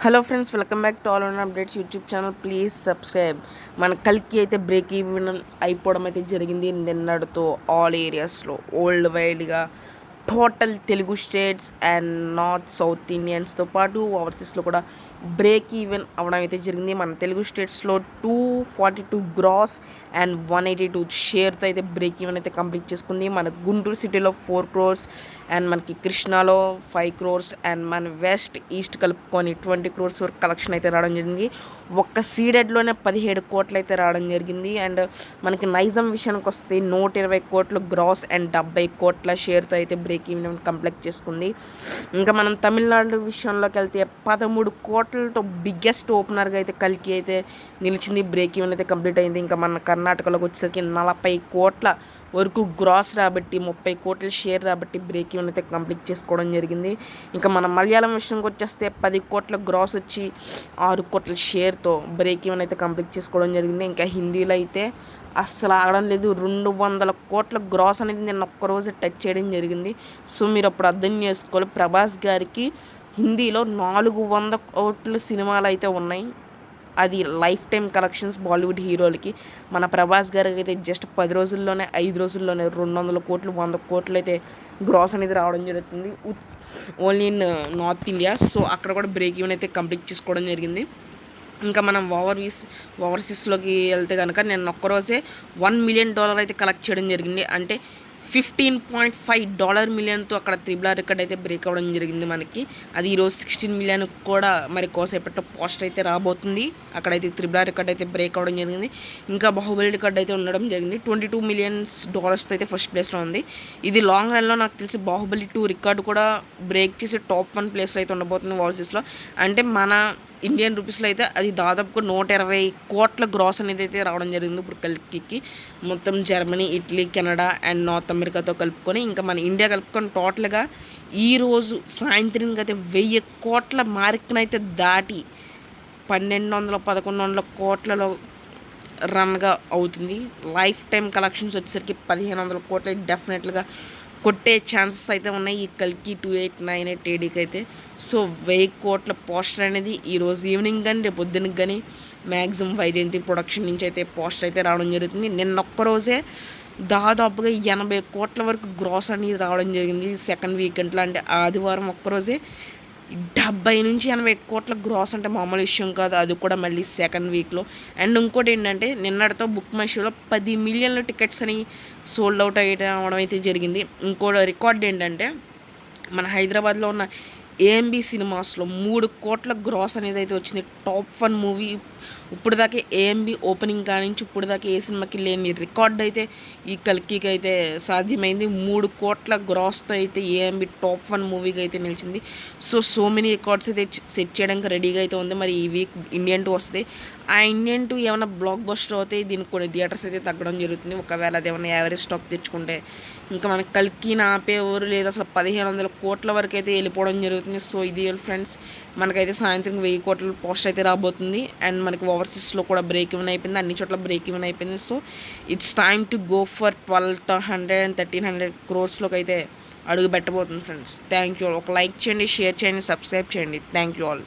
Hello friends, welcome back to all on updates YouTube channel. Please subscribe. మన కల్కి అయితే break even అయిపోవడం అయితే జరిగింది నిన్నటితో. ఆల్ ఏరియాస్లో వరల్డ్ వైడ్గా total Telugu states and north south ఇండియన్స్తో పాటు ఓవర్సీస్లో కూడా బ్రేక్ ఈవెన్ అవ్వడం అయితే జరిగింది. మన తెలుగు స్టేట్స్లో 242 గ్రాస్ అండ్ 182 షేర్తో అయితే బ్రేక్ ఈవెన్ అయితే కంప్లీట్ చేసుకుంది. మన గుంటూరు సిటీలో 4 crores అండ్ మనకి కృష్ణాలో 5 crores అండ్ మన వెస్ట్ ఈస్ట్ కలుపుకొని 20 crores వరకు కలెక్షన్ అయితే రావడం జరిగింది. ఒక్క సీడెడ్లోనే 17 కోట్లు అయితే రావడం జరిగింది. అండ్ మనకి నైజం విషయానికి వస్తే 120 కోట్లు గ్రాస్ అండ్ 70 కోట్ల షేర్తో అయితే బ్రేక్ ఈవెన్ కంప్లీట్ చేసుకుంది. ఇంకా మనం తమిళనాడు విషయంలోకి వెళ్తే 13 కోట్లతో బిగ్గెస్ట్ ఓపెనర్గా అయితే కల్కి అయితే నిలిచింది. బ్రేక్ ఈవెన్ అయితే కంప్లీట్ అయింది. ఇంకా మన కర్ణాటకలోకి వచ్చేసరికి 40 కోట్ల వరకు గ్రాస్ రాబట్టి 30 కోట్ల షేర్ రాబట్టి బ్రేక్ ఈవెన్ అయితే కంప్లీట్ చేసుకోవడం జరిగింది. ఇంకా మన మలయాళం విషయంకి వచ్చేస్తే 10 కోట్ల గ్రాస్ వచ్చి 6 కోట్ల షేర్తో బ్రేక్ ఈవెన్ అయితే కంప్లీట్ చేసుకోవడం జరిగింది. ఇంకా హిందీలో అయితే అస్సలు ఆగడం లేదు. 200 కోట్ల గ్రాస్ అనేది నేను ఒక్కరోజు టచ్ చేయడం జరిగింది. సో మీరు అప్పుడు అర్థం చేసుకోవాలి, ప్రభాస్ గారికి హిందీలో 400 కోట్ల సినిమాలు అయితే ఉన్నాయి. అది లైఫ్ టైం కలెక్షన్స్ బాలీవుడ్ హీరోలకి. మన ప్రభాస్ గారికి అయితే జస్ట్ 10 రోజుల్లోనే 5 రోజుల్లోనే 200 కోట్లు 100 కోట్లు అయితే గ్రాస్ అనేది రావడం జరుగుతుంది only in north India. So అక్కడ కూడా బ్రేక్ ఈవెన్ అయితే కంప్లీట్ చేసుకోవడం జరిగింది. ఇంకా మనం ఓవర్సీస్లోకి వెళ్తే కనుక నేను ఒక్కరోజే $1 million అయితే కలెక్ట్ చేయడం జరిగింది. అంటే $15.5 మిలియన్తో అక్కడ త్రిబుల్ ఆర్ రికార్డ్ అయితే బ్రేక్ అవ్వడం జరిగింది మనకి. అది ఈరోజు 16 మిలియన్ కూడా మరి కోసేపట్లో పోస్ట్ అయితే రాబోతుంది. అక్కడైతే త్రిబుల్ ఆర్ రికార్డ్ అయితే బ్రేక్ అవ్వడం జరిగింది. ఇంకా బాహుబలి రికార్డ్ అయితే ఉండడం జరిగింది. $22 million అయితే ఫస్ట్ ప్లేస్లో ఉంది. ఇది లాంగ్ రన్లో నాకు తెలిసి బాహుబలి 2 రికార్డు కూడా బ్రేక్ చేసి టాప్ 1 ప్లేస్లో అయితే ఉండబోతుంది ఓవర్సీస్లో. అంటే మన ఇండియన్ రూపీస్లో అయితే అది దాదాపుగా 120 కోట్ల గ్రాస్ అనేది అయితే రావడం జరిగింది ఇప్పుడు కల్కి. మొత్తం Germany, Italy, Canada and north అమెరికాతో కలుపుకొని ఇంకా మన ఇండియా కలుపుకొని టోటల్గా ఈరోజు సాయంత్రానికి అయితే 1000 కోట్ల మార్కునైతే దాటి 1200-1100 కోట్లలో రన్గా అవుతుంది. లైఫ్ టైం కలెక్షన్స్ వచ్చేసరికి 1500 కోట్లు డెఫినెట్గా కొట్టే ఛాన్సెస్ అయితే ఉన్నాయి ఈ కల్కి 2898 ADకి అయితే. సో 1000 కోట్ల పోస్టర్ అనేది ఈరోజు ఈవినింగ్ కానీ రేపు పొద్దునకి కానీ మ్యాక్సిమం వైజయంతి ప్రొడక్షన్ నుంచి అయితే పోస్టర్ అయితే రావడం జరుగుతుంది. నిన్న ఒక్కరోజే దాదాపుగా 80 కోట్ల వరకు గ్రాస్ అనేది రావడం జరిగింది సెకండ్ వీకెండ్లో. అంటే ఆదివారం ఒక్కరోజే 70-80 కోట్ల గ్రాస్ అంటే మామూలు విషయం కాదు. అది కూడా మళ్ళీ సెకండ్ వీక్లో. అండ్ ఇంకోటి ఏంటంటే నిన్నటితో బుక్ మై షోలో 10 మిలియన్ల టికెట్స్ అని సోల్డ్ అవుట్ అవ్వడం అయితే జరిగింది. ఇంకో రికార్డ్ ఏంటంటే మన హైదరాబాద్లో ఉన్న ఏఎంబి సినిమాస్లో 3 కోట్ల గ్రాస్ అనేది అయితే వచ్చింది. టాప్ 1 మూవీ ఇప్పుడు దాకా ఏఎంబి ఓపెనింగ్ కానించి ఇప్పుడు దాకా ఏ సినిమాకి లేని రికార్డ్ అయితే ఈ కల్కికి అయితే సాధ్యమైంది. 3 కోట్ల గ్రాస్తో అయితే ఏఎంబి టాప్ 1 మూవీగా అయితే నిలిచింది. సో మెనీ రికార్డ్స్ అయితే సెట్ చేయడానికి రెడీగా అయితే ఉంది. మరి ఈ వీక్ ఇండియన్ 2 వస్తుంది. ఆ ఇండియన్ 2 ఏమైనా బ్లాక్ బస్టర్ అవుతాయి, దీనికి కొన్ని థియేటర్స్ అయితే తగ్గడం జరుగుతుంది. ఒకవేళ అది ఏమైనా యావరేజ్ స్టాక్ తెచ్చుకుంటే ఇంకా మనకి కల్కిని ఆపేవారు లేదు. అసలు 1500 కోట్ల వరకు అయితే వెళ్ళిపోవడం జరుగుతుంది. సో ఇది ఫ్రెండ్స్, మనకైతే సాయంత్రం 1000 కోట్ల పోస్ట్ అయితే రాబోతుంది. అండ్ మనకి ఓవర్సీస్లో కూడా బ్రేక్ ఈవెన్ అయిపోయింది, అన్ని చోట్ల బ్రేక్ ఈవెన్ అయిపోయింది. So it's time to go for 1200 and 1300 క్రోర్స్లోకి అయితే అడుగు పెట్టబోతుంది ఫ్రెండ్స్. Thank you all. ఒక లైక్ చేయండి, షేర్ చేయండి, సబ్స్క్రైబ్ చేయండి. Thank you all.